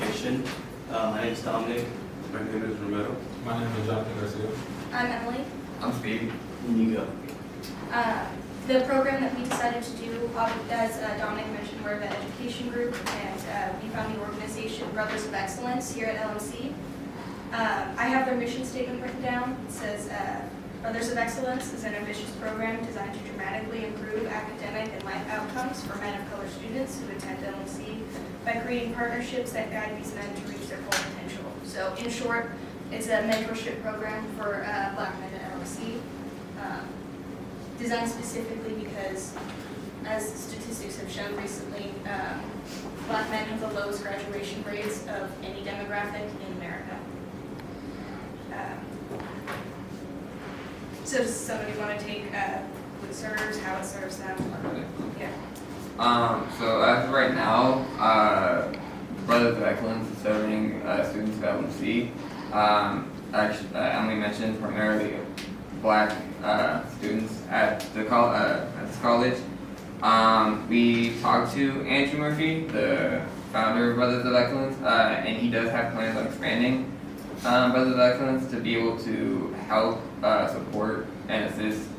Education. My name is Dominic. My name is Romero. My name is Jonathan Garcia. I'm Emily. I'm Steve. And you go. The program that we decided to do, as Dominic mentioned, we're the education group, and we found the organization Brothers of Excellence here at LMC. I have their mission statement written down. It says, Brothers of Excellence is an ambitious program designed to dramatically improve academic and life outcomes for men of color students who attend LMC by creating partnerships that guide these men to reach their full potential. So in short, it's a mentorship program for Black men at LMC. Designed specifically because, as statistics have shown recently, Black men have the lowest graduation rates of any demographic in America. So does somebody want to take who it serves, how it serves them? Yeah. So as of right now, Brothers of Excellence is serving students at LMC. Actually, Emily mentioned primarily Black students at this college. We talked to Andrew Murphy, the founder of Brothers of Excellence, and he does have plans on expanding Brothers of Excellence to be able to help support and assist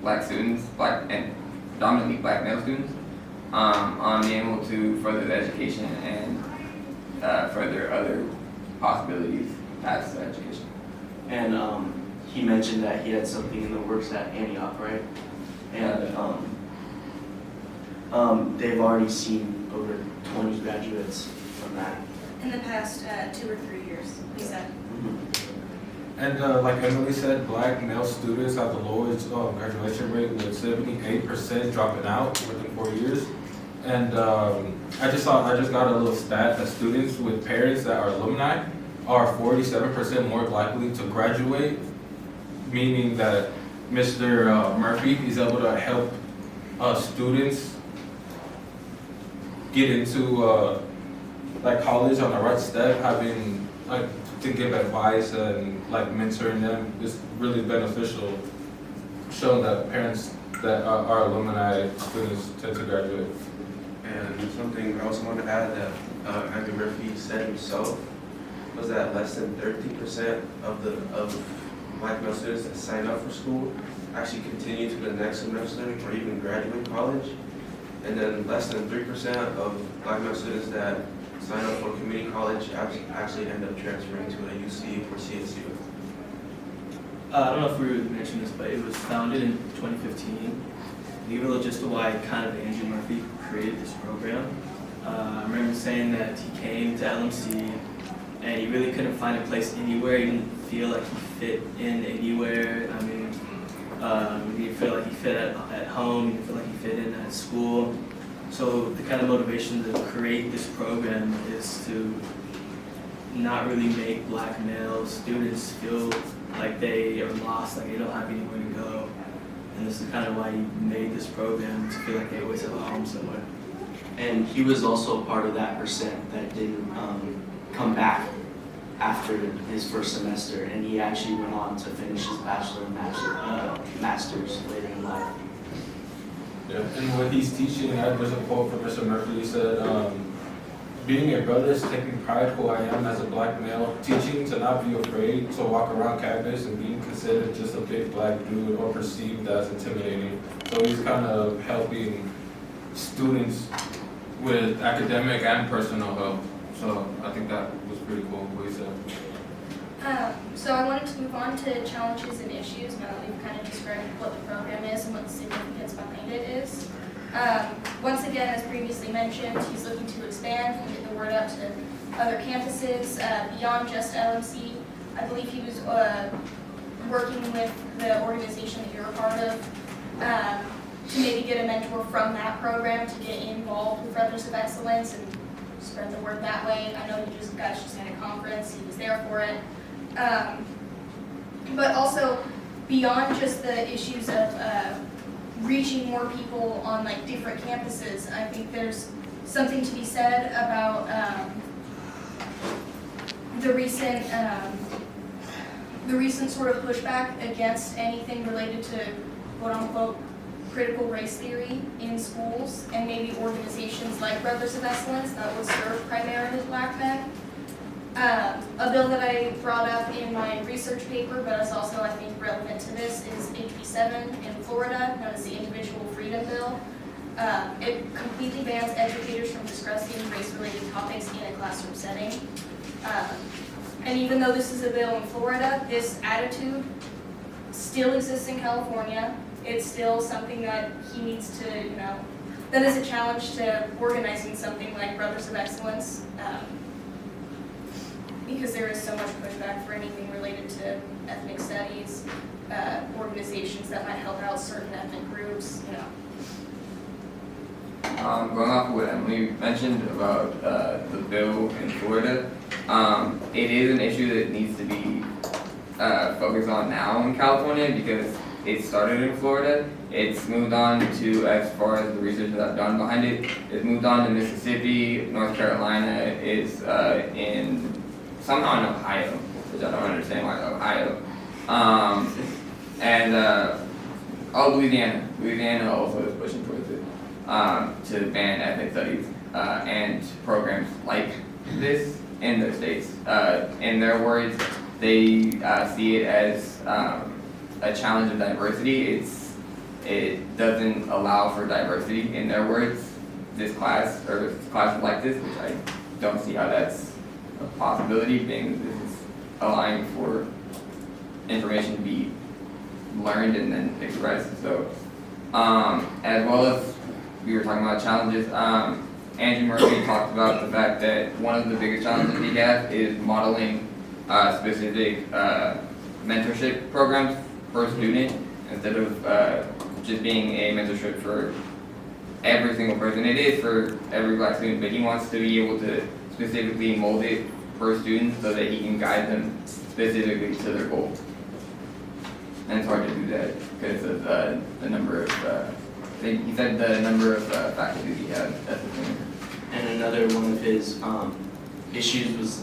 Black students, Black and predominantly Black male students, on being able to further their education and further other possibilities as education. And he mentioned that he had something in the works at Antioch, right? And they've already seen over 20 graduates from that. In the past 2 or 3 years, he said. And like Emily said, Black male students have the lowest graduation rate, with 78% dropping out within 4 years. And I just got a little stat that students with parents that are alumni are 47% more likely to graduate, meaning that Mr. Murphy is able to help students get into like college on the right step, having like to give advice and like mentoring them is really beneficial, showing that parents that are alumni students tend to graduate. And something I also want to add that Andrew Murphy said himself was that less than 13% of Black male students that sign up for school actually continue to the next semester or even graduate college. And then less than 3% of Black male students that sign up for community college actually end up transferring to a UC or CSU. I don't know if we mentioned this, but it was founded in 2015. Give a little gist of why kind of Andrew Murphy created this program. I remember saying that he came to LMC and he really couldn't find a place anywhere. He didn't feel like he fit in anywhere. I mean, he didn't feel like he fit at home. He didn't feel like he fit in at school. So the kind of motivation to create this program is to not really make Black male students feel like they are lost, like they don't have anywhere to go. And this is kind of why he made this program, to feel like they always have a home somewhere. And he was also part of that percent that didn't come back after his first semester, and he actually went on to finish his bachelor and master's later in life. Yeah, and when he's teaching, there's a quote from Mr. Murphy. He said, being a brother is taking pride who I am as a Black male, teaching to not be afraid to walk around campus and being considered just a big Black dude or perceived as intimidating. So he's kind of helping students with academic and personal help. So I think that was pretty cool what he said. So I wanted to move on to challenges and issues now that we've kind of described what the program is and what the significance behind it is. Once again, as previously mentioned, he's looking to expand and get the word out to other campuses beyond just LMC. I believe he was working with the organization that you're a part of to maybe get a mentor from that program to get involved with Brothers of Excellence and spread the word that way. I know you guys just had a conference, he was there for it. But also, beyond just the issues of reaching more people on like different campuses, I think there's something to be said about the recent sort of pushback against anything related to quote unquote critical race theory in schools, and maybe organizations like Brothers of Excellence that would serve primarily Black men. A bill that I brought up in my research paper, but is also, I think, relevant to this, is HB 7 in Florida, known as the Individual Freedom Bill. It completely bans educators from discussing race-related topics in a classroom setting. And even though this is a bill in Florida, this attitude still exists in California. It's still something that he needs to, that is a challenge to organizing something like Brothers of Excellence, because there is so much pushback for anything related to ethnic studies, organizations that might help out certain ethnic groups, Going off of what Emily mentioned about the bill in Florida, it is an issue that needs to be focused on now in California because it started in Florida. It's moved on to, as far as the research that I've done behind it, it's moved on to Mississippi, North Carolina, is in somehow in Ohio, which I don't understand why Ohio, and Louisiana. Louisiana also is pushing towards it. To ban ethnic studies and programs like this in their states. In their words, they see it as a challenge of diversity. It doesn't allow for diversity in their words. This class or classes like this, which I don't see how that's a possibility, being this is allowing for information to be learned and then expressed. So, as well as we were talking about challenges. Andrew Murphy talked about the fact that one of the biggest challenges we have is modeling specific mentorship programs per student instead of just being a mentorship for every single person. It is for every black student, but he wants to be able to specifically mold it per student so that he can guide them specifically to their goal. And it's hard to do that because of the number of he said the number of faculty he had at the thing. And another one of his issues was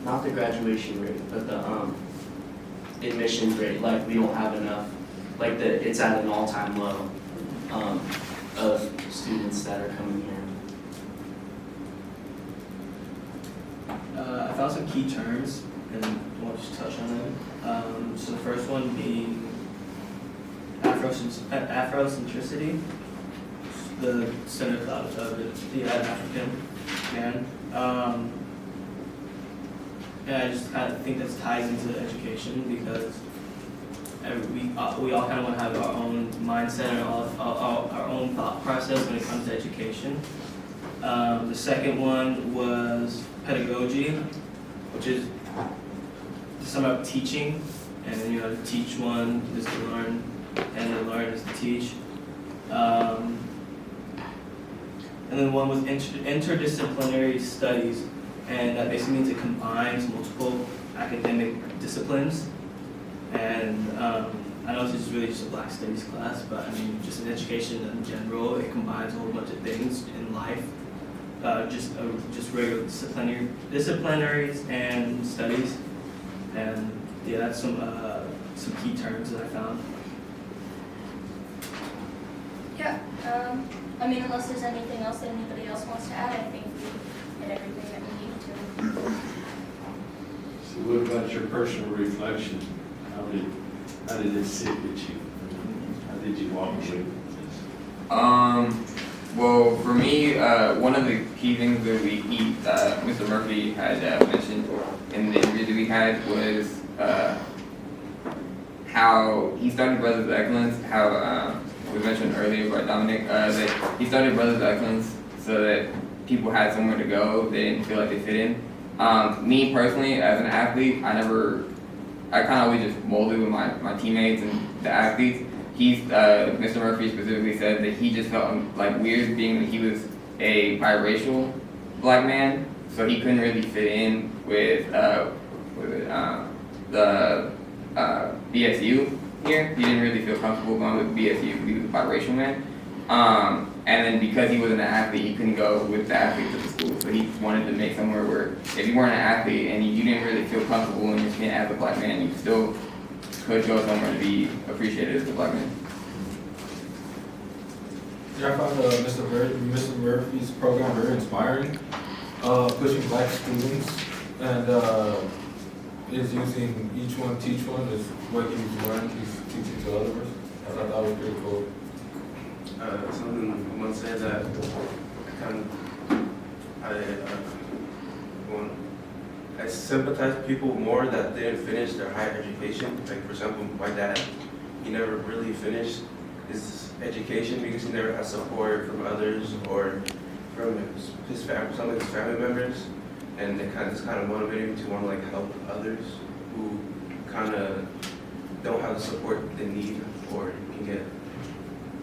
not the graduation rate, but the admission rate. Like we don't have enough. Like it's at an all-time low of students that are coming here. I found some key terms and I want to just touch on them. So the first one being Afrocentricity, the center of it, the African man. And I just kind of think that ties into education because we all kind of want to have our own mindset and our own thought process when it comes to education. The second one was pedagogy, which is to sum up teaching, and to teach one is to learn, and to learn is to teach. And then one was interdisciplinary studies, and that basically means it combines multiple academic disciplines. And I know this is really just a Black Studies class, but I mean, just in education in general, it combines a whole bunch of things in life. Just regular disciplinaries and studies. And yeah, that's some key terms that I found. Yeah, unless there's anything else that anybody else wants to add, I think we hit everything that we needed to. So what about your personal reflection? How did it sit with you? How did you walk away with this? Well, for me, one of the key things that Mr. Murphy had mentioned in the interview that we had was how he started Brothers of Excellence, how we mentioned earlier by Dominic, that he started Brothers of Excellence so that people had somewhere to go, they didn't feel like they fit in. Me personally, as an athlete, I kind of always just molded with my teammates and the athletes. Mr. Murphy specifically said that he just felt like weird being that he was a biracial black man, so he couldn't really fit in with the BSU here. He didn't really feel comfortable going with BSU because he was a biracial man. And then because he wasn't an athlete, he couldn't go with the athletes of the school. So he wanted to make somewhere where if you weren't an athlete and you didn't really feel comfortable in your skin as a black man, you still could go somewhere to be appreciated as a black man. Yeah, I found Mr. Murphy's program very inspiring, pushing black students and is using each one teach one is what he's learned, he's teaching to others. I thought that was pretty cool. Something someone said that kind of, I sympathize with people more that didn't finish their higher education. Like for example, my dad, he never really finished his education because he never had support from others or from his family, some of his family members, and it kind of motivated me to want to like help others who kind of don't have the support they need or can get.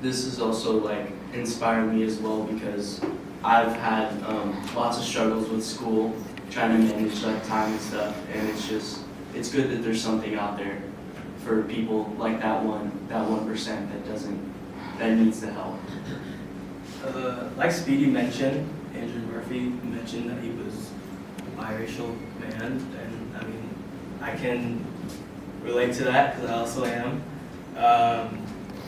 This is also like inspired me as well because I've had lots of struggles with school, trying to manage like time and stuff, and it's good that there's something out there for people like that 1% that needs the help. Like Speedy mentioned, Andrew Murphy mentioned that he was a biracial man, and I mean, I can relate to that because I also am.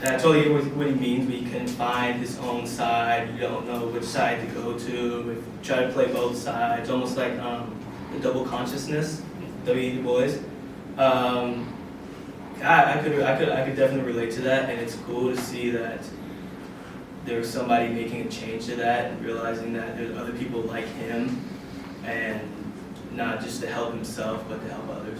And I totally get what he means, but he can find his own side. You don't know which side to go to. If you try to play both sides, almost like the double consciousness, W.E. Du Bois. I could definitely relate to that, and it's cool to see that there's somebody making a change to that and realizing that there's other people like him, and not just to help himself, but to help others.